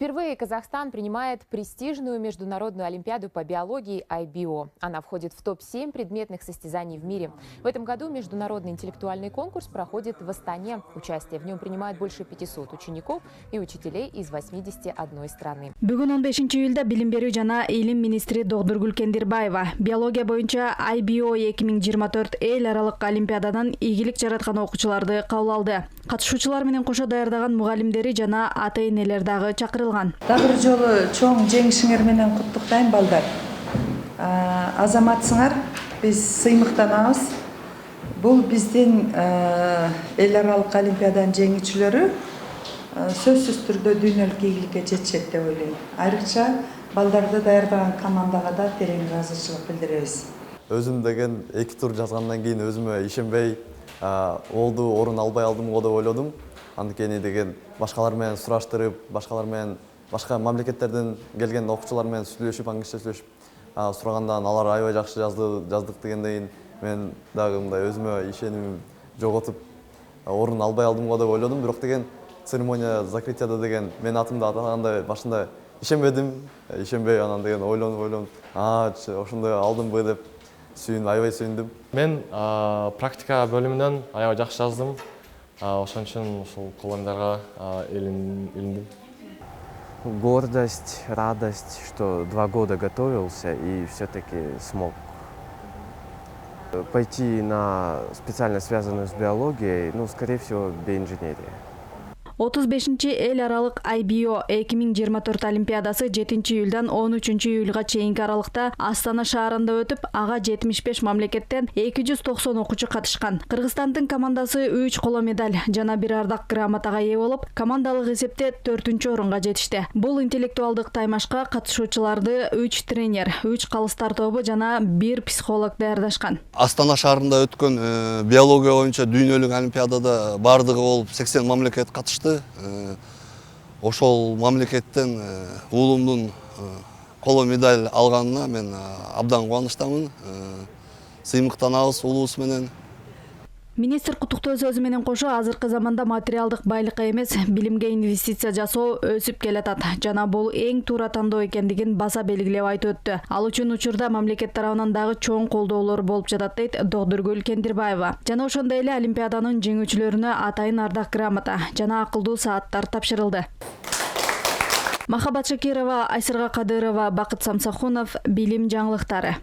Впервые Казахстан принимает престижную международную олимпиаду по биологии IBO. Она входит в топ-7 предметных состязаний в мире. В этом году международный интеллектуальный конкурс проходит в Астане. Участие в нем принимают больше 500 учеников и учителей из 81 страны. Бүгін 15 июльда билим берүү жана илим министри Догдургүл Кендирбаева биология боюнча IBO 2024 эл аралык олимпиададан ийгилик жараткан окуучуларды кабыл алды. Катышуучулар менен кошо даярдаган мугалимдери жана ата-энелер дагы чакырылган. Дагы бир жолу чоң жеңишиңер менен куттуктайм балдар. Азаматсыңар, биз сыймыктанабыз. Бул биздин эл аралык олимпиаданын жеңүүчүлөрү сөзсүз түрдө дүйнөлүк ийгиликке жетишет деп ойлойм. Айрыкча балдарды даярдаган командага да терең ыраазычылык билдиребиз. Өзүм деген 2 тур жазгандан кийин өзүмө ишенбей, олду орун албай алдым го деп ойлодум. Анткени деген башкалар менен сураштырып, башкалар менен башка мамлекеттерден келген окуучулар менен сүйлөшүп, аңгыча сүйлөшүп, сурагандан алар аябай жакшы жаздык дегенден кийин мен дагы мындай өзүмө ишеним жоготуп, орун албай алдым го деп ойлодум. Бирок деген церемония закрытияда деген мен атымды атаганда башында ишенбедим. Ишенбей анан деген ойлонуп, ошондой алдымбы деп аябай сүйүндүм. Мен практика бөлүмүнөн аябай жакшы жаздым. Ошон үчүн ушул коломдарга илиндим. Гордость, радость, что 2 года готовился и все-таки смог пойти на специальность, связанную с биологией, скорее всего, биоинженерия. 35-чи эл аралык IBO 2024 олимпиадасы 7 июльдан 13 июльга чейинки аралыкта Астана шаарында өтүп, ага 75 мамлекеттен 290 окуучу катышкан. Кыргызстандын командасы 3 коло медаль жана 1 ардак грамотага ээ болуп, командалык эсепте 4-орунга жетишти. Бул интеллектуалдык таймашка катышуучуларды 3 тренер, 3 калыстар тобу жана 1 психолог даярдашкан. Астана шаарында өткөн биология боюнча дүйнөлүк олимпиадада бардыгы болуп 80 мамлекет катышты. Ошол мамлекеттен уулумдун коло медаль алганына мен абдан кубанычтамын. Сыймыктанабыз уулубуз менен. Министр куттуктоо сөзү менен кошо азыркы заманда материалдык байлыкка эмес, билимге инвестиция жасоо өсүп келатат жана бул эң туура тандоо экендигин баса белгилеп айтып өттү. Ал үчүн учурда мамлекет тарабынан дагы чоң колдоолор болуп жатат дейт Догдургүл Кендирбаева. Жана ошондой эле олимпиаданын жеңүүчүлөрүнө атайын ардак грамота жана акылдуу сааттар тапшырылды. Махабат Шакирова, Айсырга Кадырова, Бакыт Самсахунов, билим жаңылыктары.